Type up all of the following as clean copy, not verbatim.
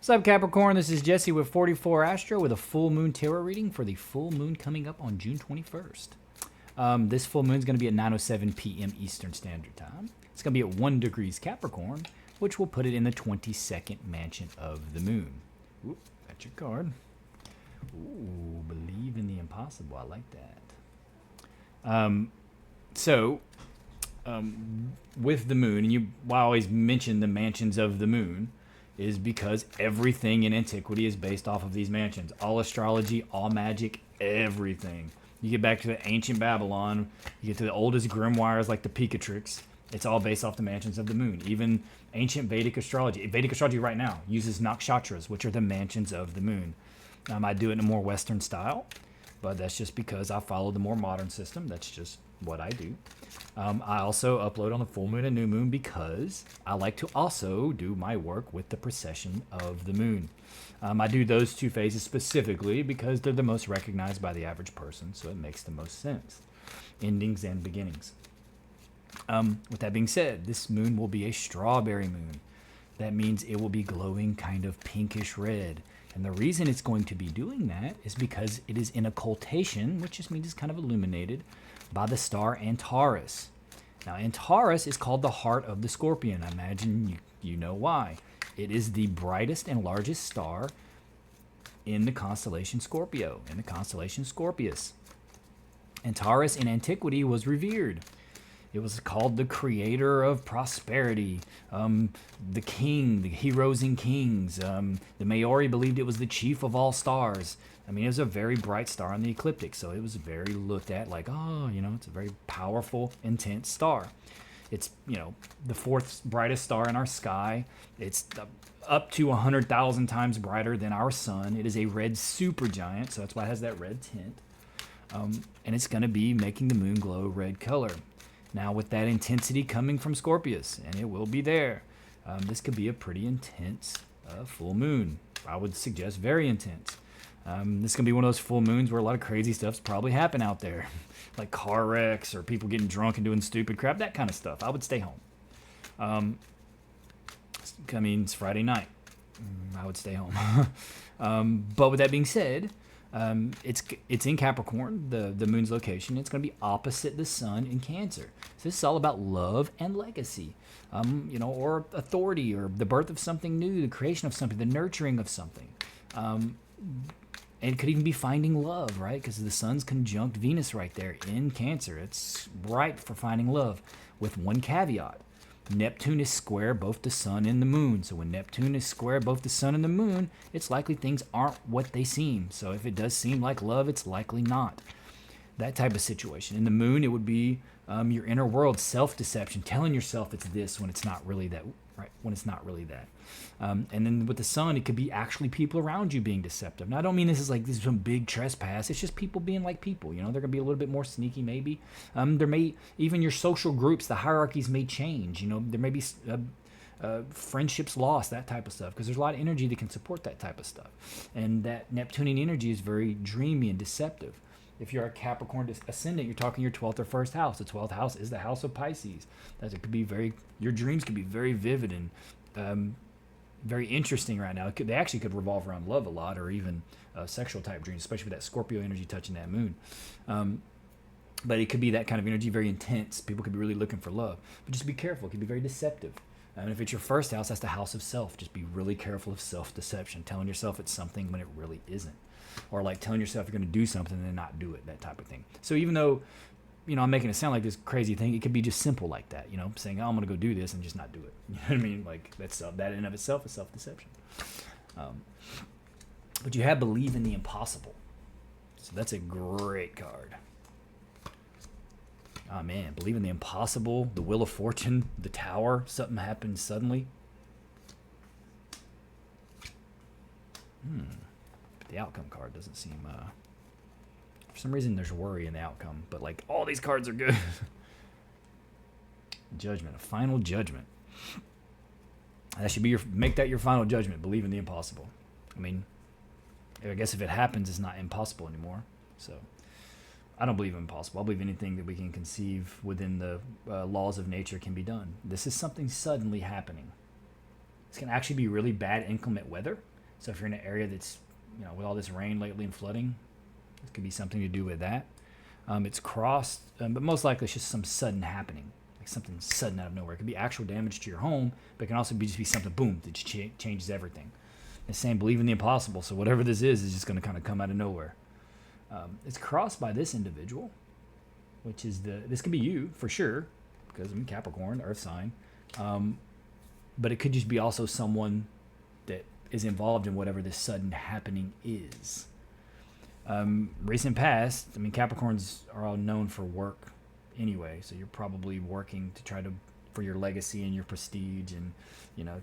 What's up, Capricorn? This is Jesse with 44 Astro with a full moon tarot reading for the full moon coming up on June 21st. This full moon is going to be at 9:07 p.m. Eastern Standard Time. It's going to be at 1 degrees Capricorn, which will put it in the 22nd mansion of the moon. Ooh, that's your card. Ooh, believe in the impossible. I like that. With the moon, and I always mention the mansions of the moon, is because everything in antiquity is based off of these mansions. All astrology, all magic, everything. You get back to the ancient Babylon, you get to the oldest grimoires like the Picatrix. It's all based off the mansions of the moon. Even ancient Vedic astrology right now uses nakshatras, which are the mansions of the moon. I do it in a more Western style, but that's just because I follow the more modern system. That's just what I do. I also upload on the full moon and new moon because I like to also do my work with the precession of the moon. I do those two phases specifically because they're the most recognized by the average person, so it makes the most sense. Endings and beginnings. With that being said, this moon will be a strawberry moon. That means it will be glowing kind of pinkish red. And the reason it's going to be doing that is because it is in occultation, which just means it's kind of illuminated by the star Antares. Now, Antares is called the heart of the scorpion. I imagine you know why. It is the brightest and largest star in the constellation Scorpio, in the constellation Scorpius. Antares in antiquity was revered. It was called the creator of prosperity, the king, the heroes and kings. The Maori believed it was the chief of all stars. I mean, it was a very bright star in the ecliptic, so it was very looked at like, it's a very powerful, intense star. It's, the fourth brightest star in our sky. It's up to 100,000 times brighter than our sun. It is a red supergiant, so that's why it has that red tint. And it's going to be making the moon glow red color. Now, with that intensity coming from Scorpius, and it will be there, this could be a pretty intense full moon. I would suggest very intense. This is going to be one of those full moons where a lot of crazy stuff's probably happen out there, like car wrecks or people getting drunk and doing stupid crap, that kind of stuff. I would stay home. It's Friday night. I would stay home. But with that being said, it's in Capricorn, the moon's location. It's going to be opposite the sun in Cancer. So this is all about love and legacy, or authority, or the birth of something new, the creation of something, the nurturing of something. And it could even be finding love, right? Because the sun's conjunct Venus right there in Cancer. It's right for finding love, with one caveat. Neptune is square both the sun and the moon. So when Neptune is square both the sun and the moon, it's likely things aren't what they seem. So if it does seem like love, it's likely not. That type of situation. In the moon, it would be your inner world, self-deception, telling yourself it's this when it's not really that, right? When it's not really that. And then with the sun, it could be actually people around you being deceptive. Now, I don't mean this is some big trespass. It's just people being like people. They're going to be a little bit more sneaky, maybe. There may, even your social groups, the hierarchies may change. There may be friendships lost, that type of stuff, because there's a lot of energy that can support that type of stuff. And that Neptunian energy is very dreamy and deceptive. If you're a Capricorn ascendant, you're talking your 12th or first house. The 12th house is the house of Pisces. That it could be your dreams could be very vivid and very interesting right now. They actually could revolve around love a lot, or even sexual type dreams, especially with that Scorpio energy touching that moon. But it could be that kind of energy, very intense. People could be really looking for love. But just be careful. It could be very deceptive. And if it's your first house, that's the house of self. Just be really careful of self-deception, telling yourself it's something when it really isn't. Or like telling yourself you're going to do something and then not do it, that type of thing. So even though, I'm making it sound like this crazy thing, it could be just simple like that, saying, I'm going to go do this and just not do it. You know what I mean? Like that in and of itself is self-deception. But you have believe in the impossible. So that's a great card. Oh man, believe in the impossible, the Wheel of Fortune, the Tower, something happens suddenly. The outcome card doesn't seem, for some reason there's worry in the outcome, but like all these cards are good. Judgment, a final judgment. That should be make that your final judgment, believe in the impossible. I guess if it happens, it's not impossible anymore. So I don't believe in impossible. I believe anything that we can conceive within the laws of nature can be done. This is something suddenly happening. This can actually be really bad inclement weather. So if you're in an area that's, with all this rain lately and flooding, it could be something to do with that. It's crossed, but most likely it's just some sudden happening, like something sudden out of nowhere. It could be actual damage to your home, but it can also just be something, boom, that changes everything. It's saying believe in the impossible. So whatever this is just going to kind of come out of nowhere. It's crossed by this individual, which is this could be you for sure, because I'm Capricorn, Earth sign. But it could just be also someone that is involved in whatever this sudden happening is. Recent past, Capricorns are all known for work anyway, so you're probably working to try to for your legacy and your prestige, and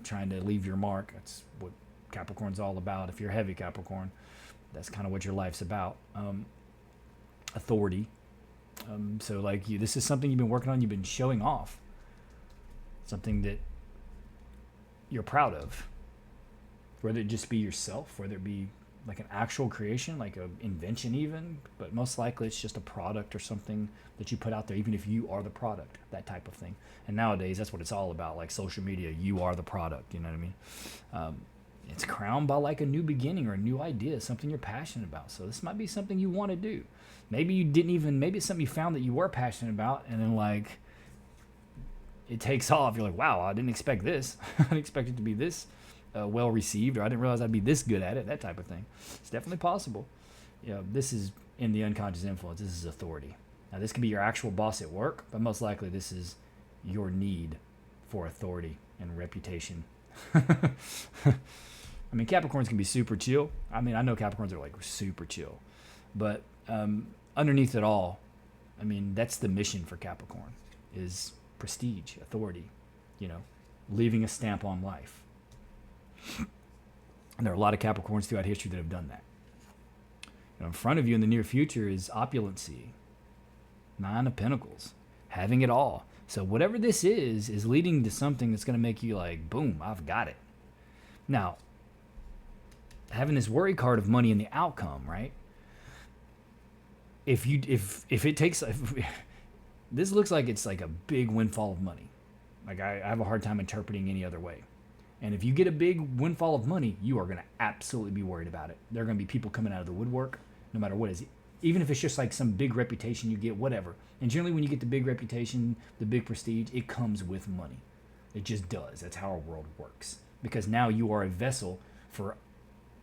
trying to leave your mark. That's what Capricorn's all about. If you're heavy Capricorn, that's kind of what your life's about. Authority. So like this is something you've been working on. You've been showing off something that you're proud of, whether it just be yourself, whether it be like an actual creation, like an invention even, but most likely it's just a product or something that you put out there, even if you are the product, that type of thing. And nowadays, that's what it's all about, like social media, you are the product, you know what I mean? It's crowned by like a new beginning or a new idea, something you're passionate about. So this might be something you want to do. Maybe it's something you found that you were passionate about, and then like it takes off. You're like, wow, I didn't expect this. I didn't expect it to be this well received, or I didn't realize I'd be this good at it, that type of thing. It's definitely possible. This is in the unconscious influence. This is authority. Now, this could be your actual boss at work, but most likely this is your need for authority and reputation. Capricorns can be super chill. I know Capricorns are like super chill, but underneath it all, that's the mission for Capricorn is prestige, authority, leaving a stamp on life. And there are a lot of Capricorns throughout history that have done that. In front of you in the near future is opulency, 9 of Pentacles, having it all. So whatever this is leading to something that's going to make you like, boom, I've got it. Now, having this worry card of money and the outcome, right? If it takes, this looks like it's like a big windfall of money. Like I have a hard time interpreting any other way. And if you get a big windfall of money, you are going to absolutely be worried about it. There are going to be people coming out of the woodwork, no matter what it is. Even if it's just like some big reputation you get, whatever. And generally when you get the big reputation, the big prestige, it comes with money. It just does. That's how our world works. Because now you are a vessel for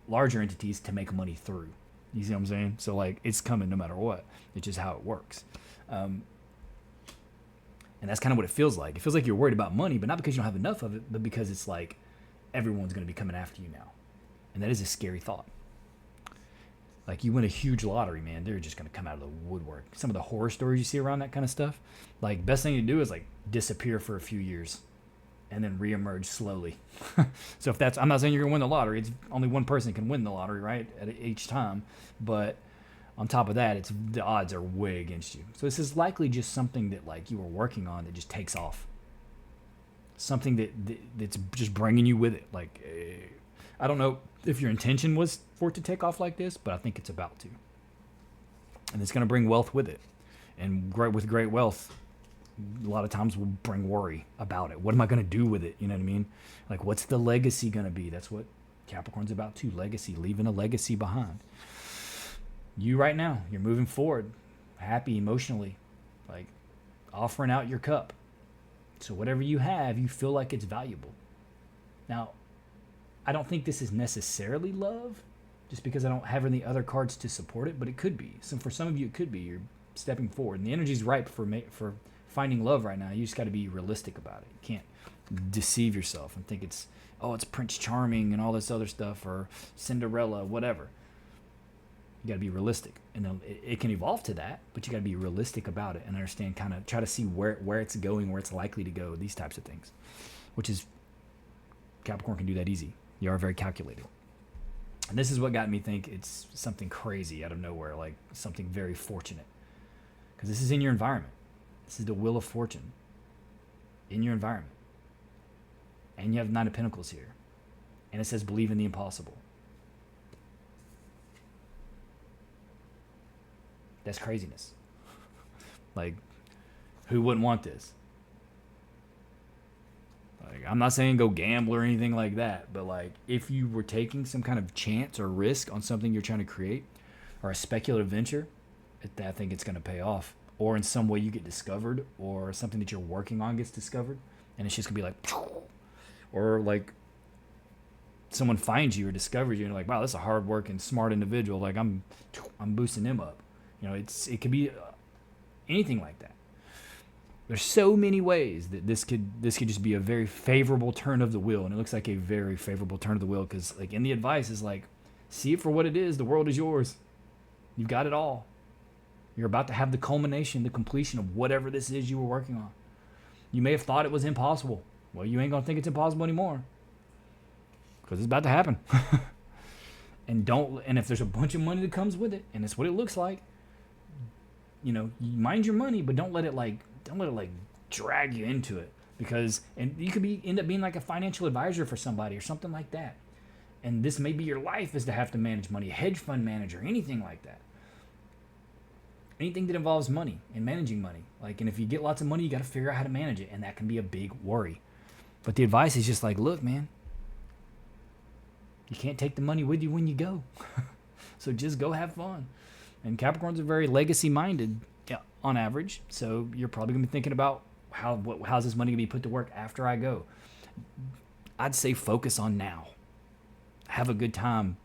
larger entities to make money through. You see what I'm saying? So like it's coming no matter what. It's just how it works. And that's kind of what it feels like. It feels like you're worried about money, but not because you don't have enough of it, but because it's like everyone's going to be coming after you now. And that is a scary thought. Like you win a huge lottery, man, they're just going to come out of the woodwork. Some of the horror stories you see around that kind of stuff, like best thing to do is like disappear for a few years and then reemerge slowly. So if that's, I'm not saying you're going to win the lottery. It's only one person can win the lottery, right? At each time. But on top of that, the odds are way against you. So this is likely just something that like you were working on that just takes off. Something that's just bringing you with it. Like, I don't know if your intention was for it to take off like this, but I think it's about to. And it's going to bring wealth with it. And with great wealth, a lot of times will bring worry about it. What am I going to do with it? You know what I mean? Like, what's the legacy going to be? That's what Capricorn's about too. Legacy, leaving a legacy behind. You right now, you're moving forward, happy emotionally, like offering out your cup. So whatever you have, you feel like it's valuable. Now, I don't think this is necessarily love, just because I don't have any other cards to support it, but it could be. So for some of you, it could be. You're stepping forward, and the energy's ripe for finding love right now. You just got to be realistic about it. You can't deceive yourself and think it's Prince Charming and all this other stuff, or Cinderella, whatever. You got to be realistic, and it can evolve to that, but you got to be realistic about it and understand, kind of try to see where it's going, where it's likely to go, these types of things, which is Capricorn can do that easy. You are very calculated. And this is what got me think it's something crazy out of nowhere, like something very fortunate, because this is in your environment. This is the wheel of fortune in your environment, and you have 9 of Pentacles here, and it says believe in the impossible. That's craziness. Like, who wouldn't want this? Like, I'm not saying go gamble or anything like that, but like if you were taking some kind of chance or risk on something you're trying to create or a speculative venture, I think it's going to pay off. Or in some way you get discovered, or something that you're working on gets discovered, and it's just going to be like, or like someone finds you or discovers you and you're like, wow, that's a hard-working, smart individual. Like I'm boosting them up. You know, it could be anything like that. There's so many ways that this could just be a very favorable turn of the wheel, and it looks like a very favorable turn of the wheel because, like, in the advice is like, see it for what it is. The world is yours. You've got it all. You're about to have the culmination, the completion of whatever this is you were working on. You may have thought it was impossible. Well, you ain't gonna think it's impossible anymore because it's about to happen. And if there's a bunch of money that comes with it, and it's what it looks like, you know, you mind your money, but don't let it drag you into it, because and you could end up being like a financial advisor for somebody or something like that. And this may be your life, is to have to manage money, a hedge fund manager, anything like that. Anything that involves money and managing money. Like, and if you get lots of money, you got to figure out how to manage it, and that can be a big worry. But the advice is just like, look, man, you can't take the money with you when you go. So just go have fun. And Capricorns are very legacy-minded on average, so you're probably going to be thinking about how's this money going to be put to work after I go. I'd say focus on now. Have a good time.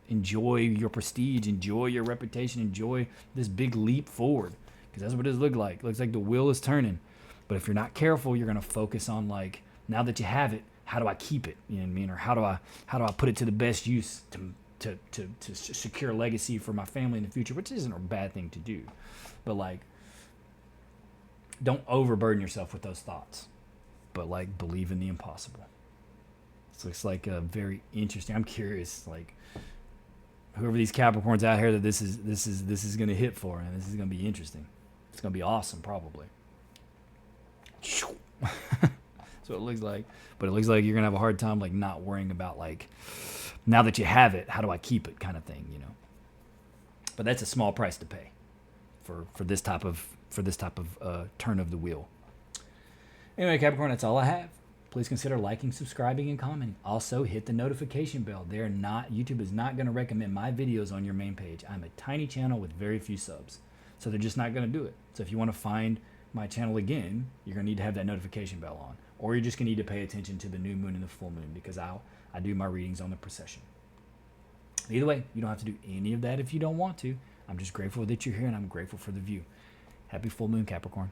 Enjoy your prestige. Enjoy your reputation. Enjoy this big leap forward, because that's what it looks like. It looks like the wheel is turning. But if you're not careful, you're going to focus on, like, now that you have it, how do I keep it? You know what I mean? Or how do I put it to the best use to secure a legacy for my family in the future, which isn't a bad thing to do. But, like, don't overburden yourself with those thoughts. But, like, believe in the impossible. So it's like a very interesting. I'm curious, like, whoever these Capricorns out here that this is going to hit for, and this is going to be interesting. It's going to be awesome, probably. So it looks like, but it looks like you're going to have a hard time, like, not worrying about, like, now that you have it, how do I keep it, kind of thing, you know. But that's a small price to pay for this type of turn of the wheel. Anyway, Capricorn, that's all I have. Please consider liking, subscribing, and commenting. Also, hit the notification bell. YouTube is not going to recommend my videos on your main page. I'm a tiny channel with very few subs, so they're just not going to do it. So if you want to find my channel again, you're going to need to have that notification bell on, or you're just going to need to pay attention to the new moon and the full moon, because I do my readings on the precession. Either way, you don't have to do any of that if you don't want to. I'm just grateful that you're here, and I'm grateful for the view. Happy full moon, Capricorn.